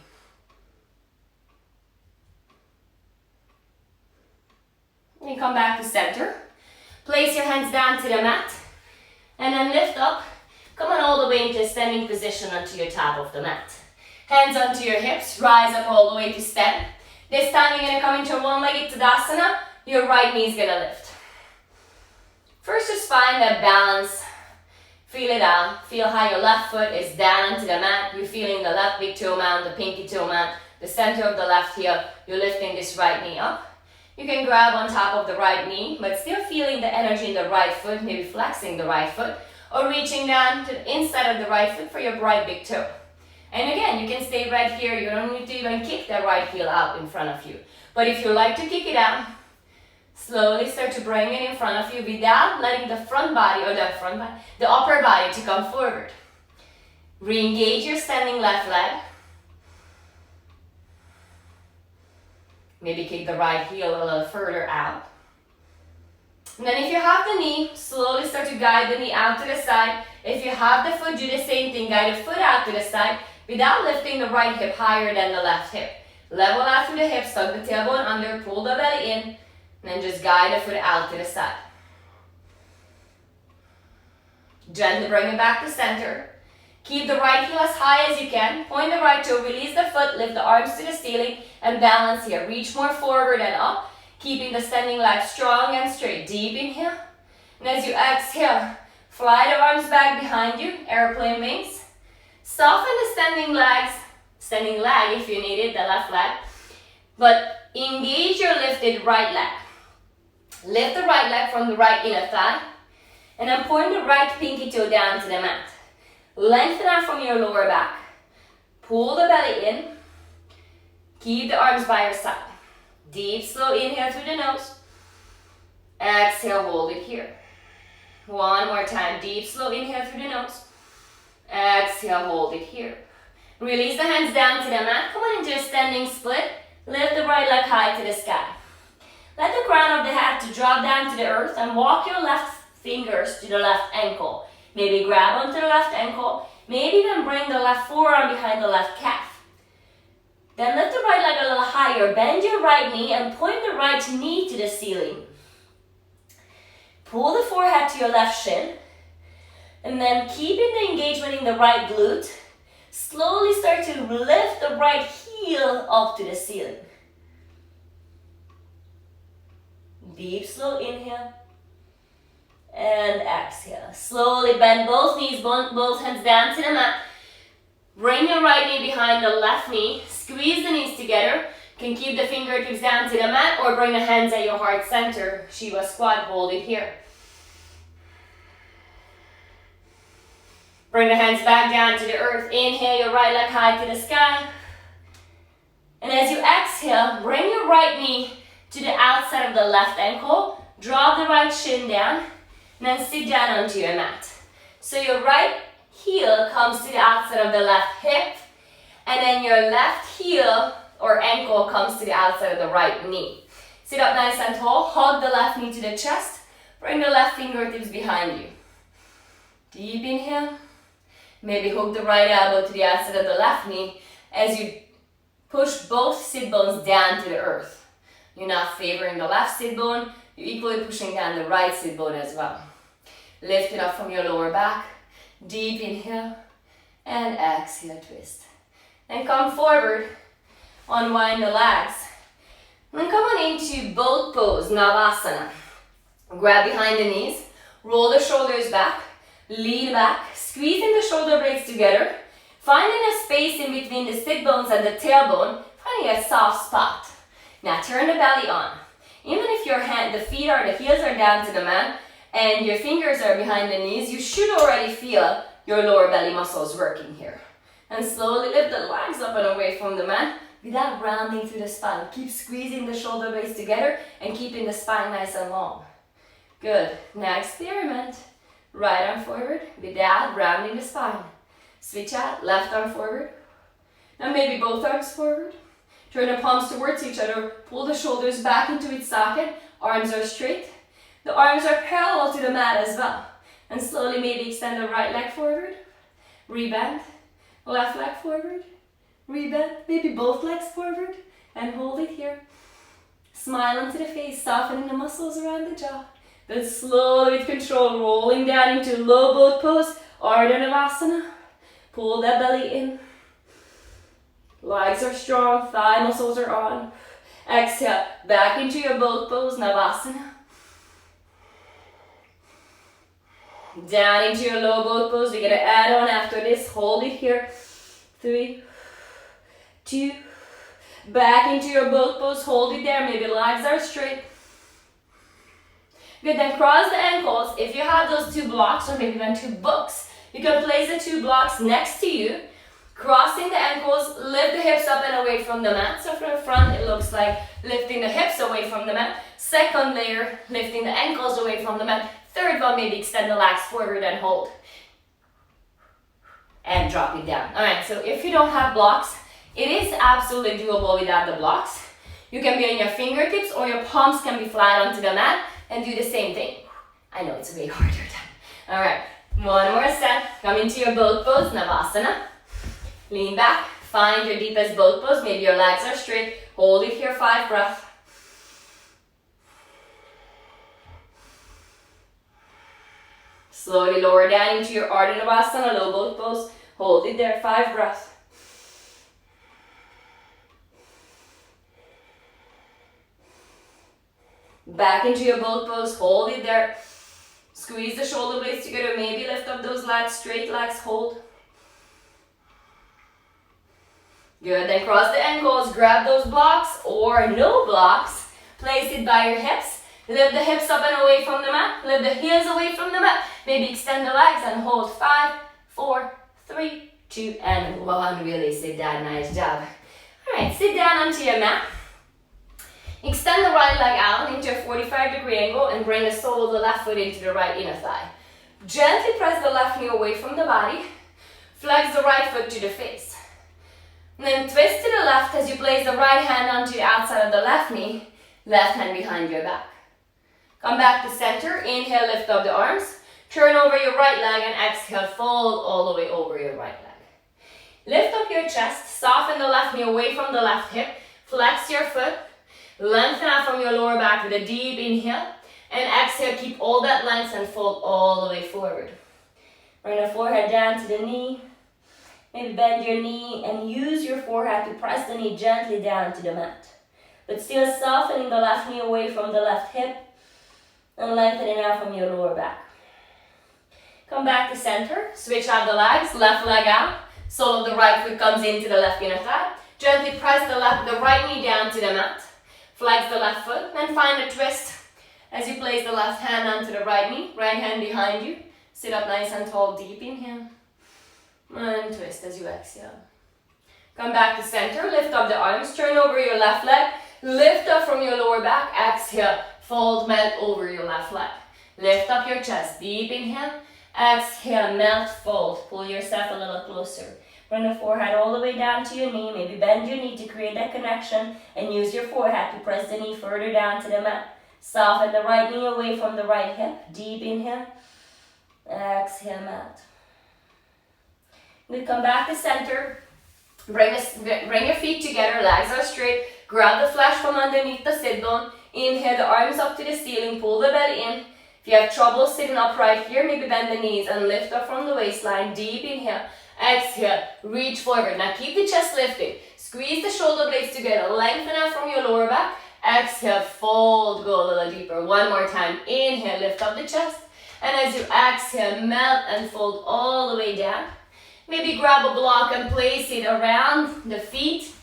And come back to center. Place your hands down to the mat. And then lift up. Come on all the way into a standing position onto your top of the mat. Hands onto your hips. Rise up all the way to stand. This time you're going to come into a one-legged Tadasana. Your right knee is going to lift. First, just find that balance. Feel it out. Feel how your left foot is down onto the mat. You're feeling the left big toe mount, the pinky toe mount, the center of the left heel. You're lifting this right knee up. You can grab on top of the right knee, but still feeling the energy in the right foot, maybe flexing the right foot, or reaching down to the inside of the right foot for your right big toe. And again, you can stay right here. You don't need to even kick that right heel out in front of you. But if you like to kick it out, slowly start to bring it in front of you without letting the front body or the upper body to come forward. Re-engage your standing left leg. Maybe kick the right heel a little further out. And then if you have the knee, slowly start to guide the knee out to the side. If you have the foot, do the same thing. Guide the foot out to the side without lifting the right hip higher than the left hip. Level out through the hips, tuck the tailbone under, pull the belly in, and then just guide the foot out to the side. Gently bring it back to center. Keep the right heel as high as you can. Point the right toe, release the foot, lift the arms to the ceiling, and balance here. Reach more forward and up, keeping the standing leg strong and straight. Deep inhale. And as you exhale, fly the arms back behind you, airplane wings. Soften the standing leg if you need it, the left leg. But engage your lifted right leg. Lift the right leg from the right inner thigh. And then point the right pinky toe down to the mat. Lengthen out from your lower back. Pull the belly in. Keep the arms by your side. Deep, slow inhale through the nose. Exhale, hold it here. One more time. Deep, slow inhale through the nose. Exhale, hold it here. Release the hands down to the mat. Come on into a standing split. Lift the right leg high to the sky. Let the crown of the head to drop down to the earth and walk your left fingers to the left ankle. Maybe grab onto the left ankle. Maybe then bring the left forearm behind the left calf. Then lift the right leg a little higher. Bend your right knee and point the right knee to the ceiling. Pull the forehead to your left shin. And then keeping the engagement in the right glute, slowly start to lift the right heel up to the ceiling. Deep, slow inhale. And exhale. Slowly bend both knees, both hands down to the mat. Bring your right knee behind the left knee. Squeeze the knees together. You can keep the fingertips down to the mat or bring the hands at your heart center. Shiva squat, hold it here. Bring the hands back down to the earth. Inhale your right leg high to the sky. And as you exhale, bring your right knee to the outside of the left ankle. Drop the right shin down. And then sit down onto your mat. So your right heel comes to the outside of the left hip. And then your left heel or ankle comes to the outside of the right knee. Sit up nice and tall. Hug the left knee to the chest. Bring the left fingertips behind you. Deep inhale. Maybe hook the right elbow to the outside of the left knee as you push both sit bones down to the earth. You're not favoring the left sit bone. You're equally pushing down the right sit bone as well. Lift it up from your lower back. Deep inhale. And exhale, twist. Then come forward. Unwind the legs. Then come on into boat pose, Navasana. Grab behind the knees. Roll the shoulders back. Lean back. Squeezing the shoulder blades together. Finding a space in between the sit bones and the tailbone. Finding a soft spot. Now turn the belly on. Even if the heels are down to the mat and your fingers are behind the knees, you should already feel your lower belly muscles working here. And slowly lift the legs up and away from the mat without rounding through the spine. Keep squeezing the shoulder blades together and keeping the spine nice and long. Good. Now experiment. Right arm forward without rounding the spine. Switch out, left arm forward. Now maybe both arms forward. Turn the palms towards each other. Pull the shoulders back into its socket. Arms are straight. The arms are parallel to the mat as well. And slowly maybe extend the right leg forward. Rebend. Left leg forward. Rebend. Maybe both legs forward. And hold it here. Smile into the face, softening the muscles around the jaw. Then slowly with control, rolling down into low boat pose, Ardha Navasana. Pull that belly in. Legs are strong, thigh muscles are on. Exhale, back into your boat pose, Navasana. Down into your low boat pose. We're going to add on after this. Hold it here. 3, 2, back into your boat pose. Hold it there. Maybe legs are straight. Good, then cross the ankles. If you have those two blocks or maybe even two books, you can place the two blocks next to you. Crossing the ankles, lift the hips up and away from the mat. So from the front, it looks like lifting the hips away from the mat. Second layer, lifting the ankles away from the mat. Third one, maybe extend the legs forward and hold. And drop it down. All right, so if you don't have blocks, it is absolutely doable without the blocks. You can be on your fingertips or your palms can be flat onto the mat and do the same thing. I know it's way harder than. All right, one more set. Come into your boat pose, Navasana. Lean back, find your deepest boat pose. Maybe your legs are straight. Hold it here, 5 breaths. Slowly lower down into your Ardha Navasana, low boat pose. Hold it there, 5 breaths. Back into your boat pose, hold it there. Squeeze the shoulder blades together, maybe lift up those legs, straight legs, hold. Good, then cross the ankles, grab those blocks or no blocks. Place it by your hips. Lift the hips up and away from the mat. Lift the heels away from the mat. Maybe extend the legs and hold 5, 4, 3, 2, and 1. Really sit down, nice job. All right, sit down onto your mat. Extend the right leg out into a 45-degree angle and bring the sole of the left foot into the right inner thigh. Gently press the left knee away from the body. Flex the right foot to the face. And then twist to the left as you place the right hand onto the outside of the left knee, left hand behind your back. Come back to center. Inhale, lift up the arms. Turn over your right leg and exhale, fold all the way over your right leg. Lift up your chest. Soften the left knee away from the left hip. Flex your foot. Lengthen out from your lower back with a deep inhale. And exhale, keep all that length and fold all the way forward. Bring the forehead down to the knee. Maybe bend your knee and use your forehead to press the knee gently down to the mat. But still softening the left knee away from the left hip and lengthening out from your lower back. Come back to center. Switch out the legs. Left leg out. Sole of the right foot comes into the left inner thigh. Gently press the right knee down to the mat. Flex the left foot, then find a twist as you place the left hand onto the right knee, right hand behind you. Sit up nice and tall, deep inhale. And twist as you exhale. Come back to center, lift up the arms, turn over your left leg, lift up from your lower back, exhale, fold, melt over your left leg. Lift up your chest, deep inhale, exhale, melt, fold, pull yourself a little closer. Bring the forehead all the way down to your knee, maybe bend your knee to create that connection and use your forehead to press the knee further down to the mat. Soften the right knee away from the right hip, deep inhale, exhale, melt. Then come back to center. Bring your feet together, legs are straight. Grab the flesh from underneath the sit bone. Inhale the arms up to the ceiling, pull the belly in. If you have trouble sitting upright here, maybe bend the knees and lift up from the waistline. Deep inhale, exhale, reach forward. Now keep the chest lifted. Squeeze the shoulder blades together, lengthen out from your lower back. Exhale, fold, go a little deeper. One more time. Inhale, lift up the chest. And as you exhale, melt and fold all the way down. Maybe grab a block and place it around the feet.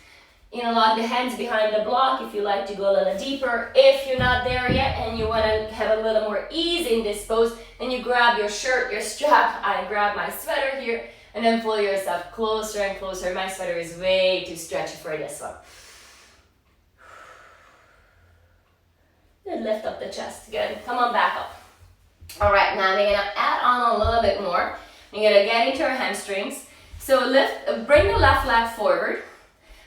Along the hands behind the block if you like to go a little deeper. If you're not there yet and you want to have a little more ease in this pose, then you grab your shirt, your strap. I grab my sweater here and then pull yourself closer and closer. My sweater is way too stretchy for this one. Good, lift up the chest. Good, come on back up. All right, now we're gonna add on a little bit more. We're gonna get into our hamstrings. So bring the left leg forward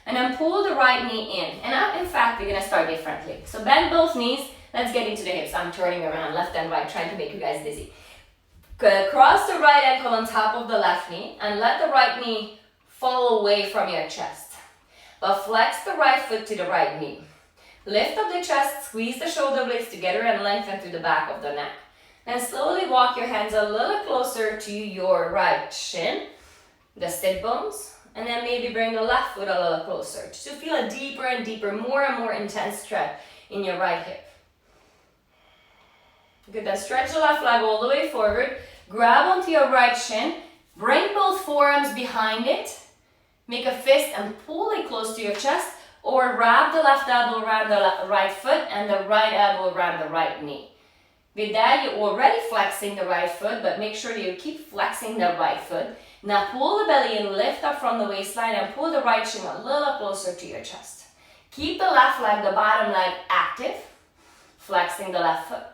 and then pull the right knee in. And in fact, we're gonna start differently. So bend both knees, let's get into the hips. I'm turning around left and right, trying to make you guys dizzy. Cross the right ankle on top of the left knee and let the right knee fall away from your chest. But flex the right foot to the right knee. Lift up the chest, squeeze the shoulder blades together and lengthen through the back of the neck. Then slowly walk your hands a little closer to your right shin, the sit bones, and then maybe bring the left foot a little closer to feel a deeper and deeper, more and more intense stretch in your right hip. Good, then stretch the left leg all the way forward, grab onto your right shin, bring both forearms behind it, make a fist and pull it close to your chest, or wrap the left elbow around the right foot and the right elbow around the right knee. With that, you're already flexing the right foot, but make sure that you keep flexing the right foot. Now pull the belly in, lift up from the waistline and pull the right shin a little closer to your chest. Keep the left leg, the bottom leg, active, flexing the left foot.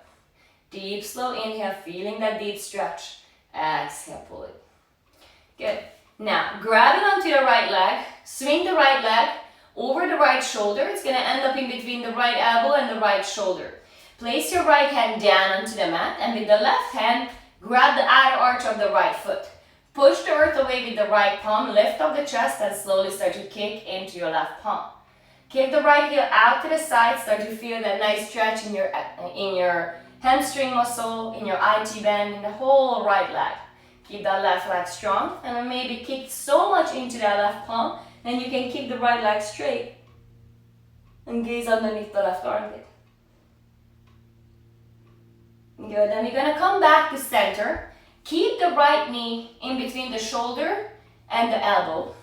Deep, slow inhale, feeling that deep stretch. Exhale, pull it. Good. Now, grab it onto your right leg, swing the right leg over the right shoulder. It's going to end up in between the right elbow and the right shoulder. Place your right hand down onto the mat and with the left hand, grab the outer arch of the right foot. Push the earth away with the right palm, lift up the chest and slowly start to kick into your left palm. Kick the right heel out to the side, start to feel that nice stretch in your hamstring muscle, in your IT band, in the whole right leg. Keep that left leg strong and then maybe kick so much into that left palm, then you can keep the right leg straight and gaze underneath the left armpit. Good, then we're going to come back to center. Keep the right knee in between the shoulder and the elbow.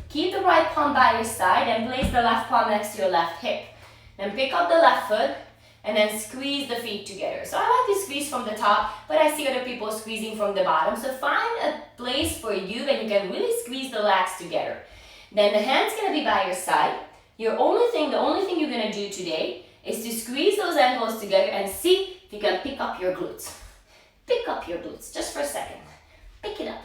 Keep the right palm by your side and place the left palm next to your left hip. Then pick up the left foot and then squeeze the feet together. So I like to squeeze from the top, but I see other people squeezing from the bottom. So find a place for you that you can really squeeze the legs together. Then the hand's going to be by your side. The only thing you're going to do today is to squeeze those ankles together and see if you can pick up your glutes. Pick up your glutes just for a second. Pick it up.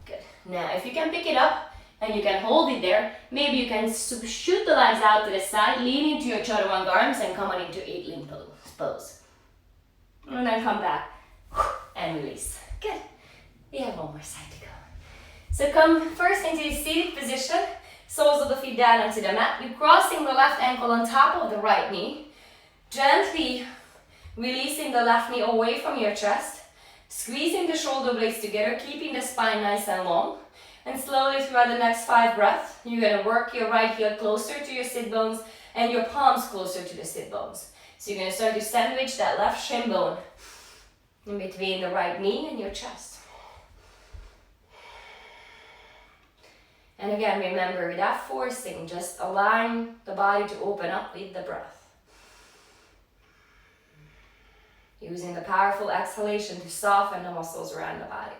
Good. Now, if you can pick it up and you can hold it there, maybe you can shoot the legs out to the side, lean into your chaturanga arms and come on into 8 limb pose. And then come back and release. Good. We have one more side to go. So come first into the seated position. Soles of the feet down onto the mat. You're crossing the left ankle on top of the right knee. Gently releasing the left knee away from your chest. Squeezing the shoulder blades together, keeping the spine nice and long. And slowly throughout the next 5 breaths, you're going to work your right heel closer to your sit bones and your palms closer to the sit bones. So you're going to start to sandwich that left shin bone in between the right knee and your chest. again, remember, without forcing, just allowing the body to open up with the breath. Using the powerful exhalation to soften the muscles around the body.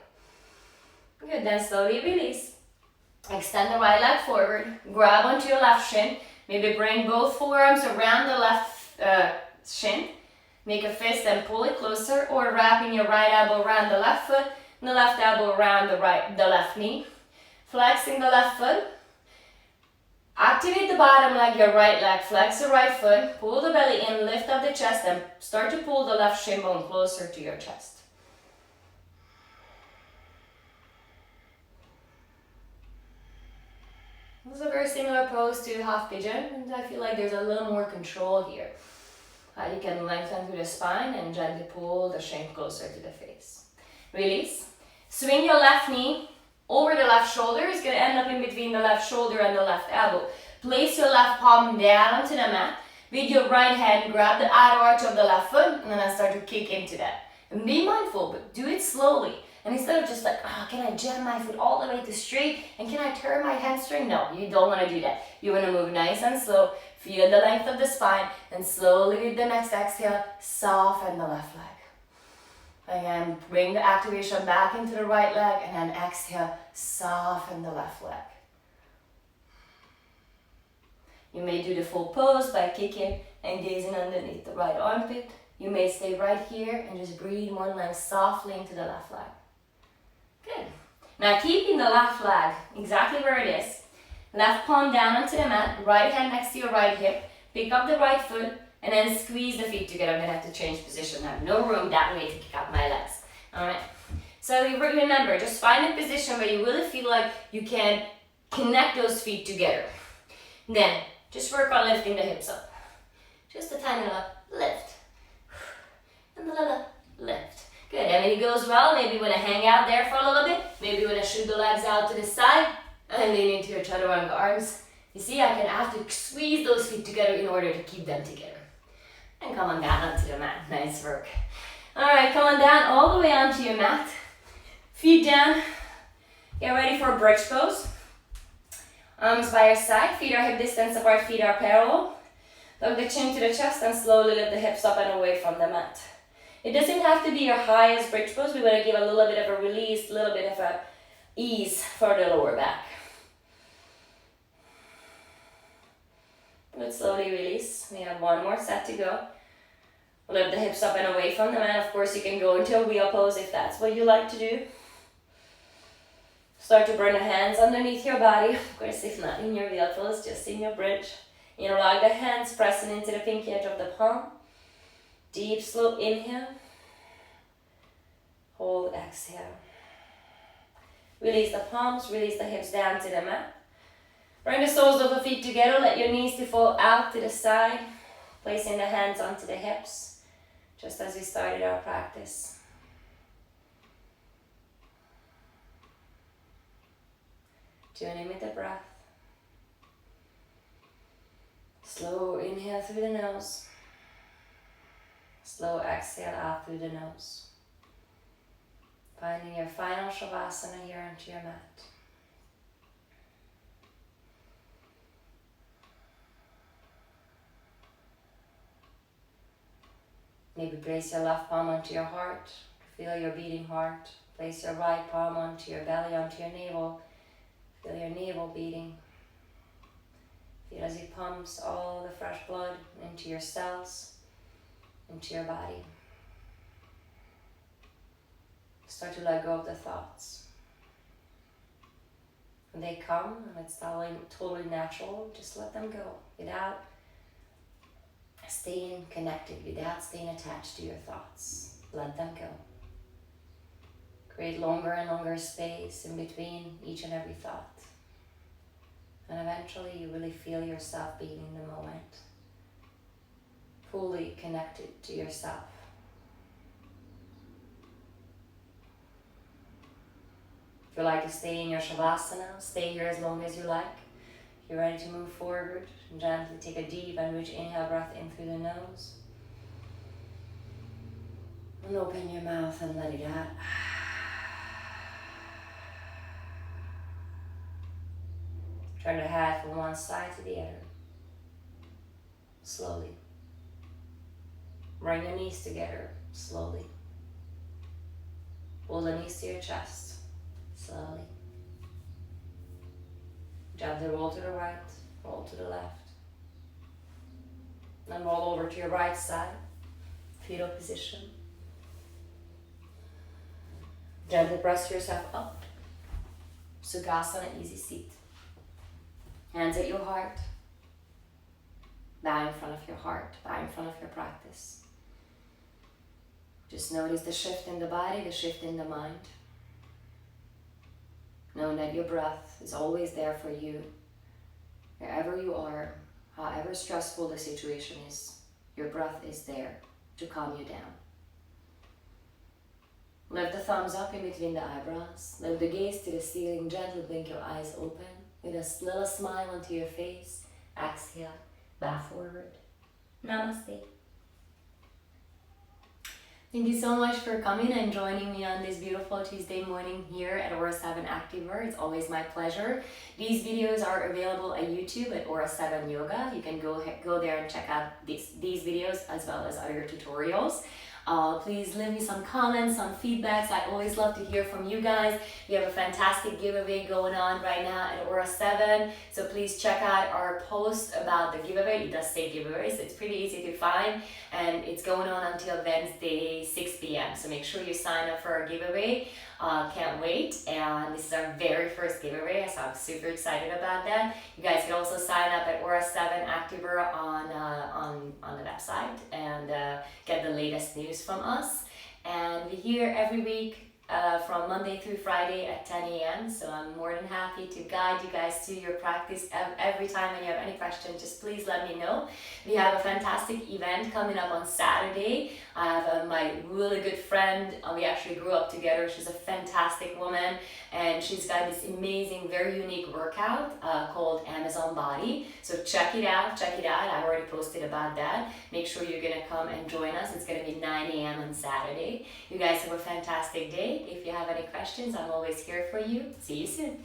Good, then slowly release. Extend the right leg forward, grab onto your left shin, maybe bring both forearms around the left shin, make a fist and pull it closer, or wrapping your right elbow around the left foot, and the left elbow around the left knee. Flexing the left foot, activate the bottom leg, your right leg, flex the right foot, pull the belly in, lift up the chest, and start to pull the left shin bone closer to your chest. This is a very similar pose to half pigeon, and I feel like there's a little more control here. You can lengthen through the spine and gently pull the shin closer to the face. Release. Swing your left knee over the left shoulder. It's going to end up in between the left shoulder and the left elbow. Place your left palm down onto the mat. With your right hand, grab the outer arch of the left foot, and then start to kick into that. And be mindful, but do it slowly. And instead of just like, can I jam my foot all the way to straight? And can I turn my hamstring? No, you don't want to do that. You want to move nice and slow. Feel the length of the spine. And slowly with the next exhale, soften the left leg. Again, bring the activation back into the right leg. And then exhale, soften the left leg. You may do the full pose by kicking and gazing underneath the right armpit. You may stay right here and just breathe one leg softly into the left leg. Good. Now keeping the left leg exactly where it is. Left palm down onto the mat, right hand next to your right hip. Pick up the right foot and then squeeze the feet together. I'm going to have to change position. I have no room that way to kick up my legs. Alright. So remember, just find a position where you really feel like you can connect those feet together. Then just work on lifting the hips up. Just a tiny little lift. And a little lift. Good, and when it goes well, maybe you want to hang out there for a little bit. Maybe you want to shoot the legs out to the side and lean into your chaturanga arms. You see, I have to squeeze those feet together in order to keep them together. And come on down onto the mat. Nice work. Alright, come on down all the way onto your mat. Feet down. Get ready for a bridge pose. Arms by your side. Feet are hip distance apart. Feet are parallel. Tuck the chin to the chest and slowly lift the hips up and away from the mat. It doesn't have to be your highest bridge pose. We want to give a little bit of a release, a little bit of a ease for the lower back. Let's slowly release. We have one more set to go. Lift the hips up and away from the mat. Of course, you can go into a wheel pose if that's what you like to do. Start to bring the hands underneath your body. Of course, if not in your wheel pose, just in your bridge. Interlock the hands, pressing into the pinky edge of the palm. Deep, slow inhale. Hold, exhale. Release the palms, release the hips down to the mat. Bring the soles of the feet together, let your knees to fall out to the side. Placing the hands onto the hips, just as we started our practice. Tune in with the breath. Slow inhale through the nose. Slow exhale out through the nose. Finding your final shavasana here onto your mat. Maybe place your left palm onto your heart. Feel your beating heart. Place your right palm onto your belly, onto your navel. Feel your navel beating. Feel as it pumps all the fresh blood into your cells, into your body. Start to let go of the thoughts. When they come, and it's totally natural, just let them go without staying connected, without staying attached to your thoughts. Let them go. Create longer and longer space in between each and every thought. And eventually you really feel yourself being in the moment, fully connected to yourself. If you like to stay in your shavasana, stay here as long as you like. If you're ready to move forward, gently take a deep and rich inhale breath in through the nose. And open your mouth and let it out. Turn the head from one side to the other. Slowly. Bring your knees together, slowly. Pull the knees to your chest, slowly. Gently roll to the right, roll to the left. Then roll over to your right side, fetal position. Gently press yourself up. Sukhasana, easy seat. Hands at your heart. Bow in front of your heart, bow in front of your practice. Just notice the shift in the body, the shift in the mind. Knowing that your breath is always there for you. Wherever you are, however stressful the situation is, your breath is there to calm you down. Lift the thumbs up in between the eyebrows. Lift the gaze to the ceiling. Gently blink your eyes open with a little smile onto your face. Exhale, bow forward. Namaste. Thank you so much for coming and joining me on this beautiful Tuesday morning here at Aura 7 Activewear. It's always my pleasure. These videos are available at YouTube at Aura 7 Yoga. You can go there and check out these videos as well as other tutorials. Please leave me some comments, some feedbacks. I always love to hear from you guys. We have a fantastic giveaway going on right now at Aura 7. So please check out our post about the giveaway. It does say giveaways. It's pretty easy to find. And it's going on until Wednesday, 6 p.m. So make sure you sign up for our giveaway. Can't wait. And this is our very first giveaway. So I'm super excited about that. You guys can also sign up at Aura 7 Activewear on the website and get the latest news from us. And we're here every week from Monday through Friday at 10 a.m. So I'm more than happy to guide you guys through your practice every time. When you have any questions, just please let me know. We have a fantastic event coming up on Saturday. I have my really good friend. We actually grew up together. She's a fantastic woman, and she's got this amazing, very unique workout called Amazon Body. So check it out. I already posted about that. Make sure you're gonna come and join us. It's gonna be 9 a.m. on Saturday. You guys have a fantastic day. If you have any questions, I'm always here for you. See you soon.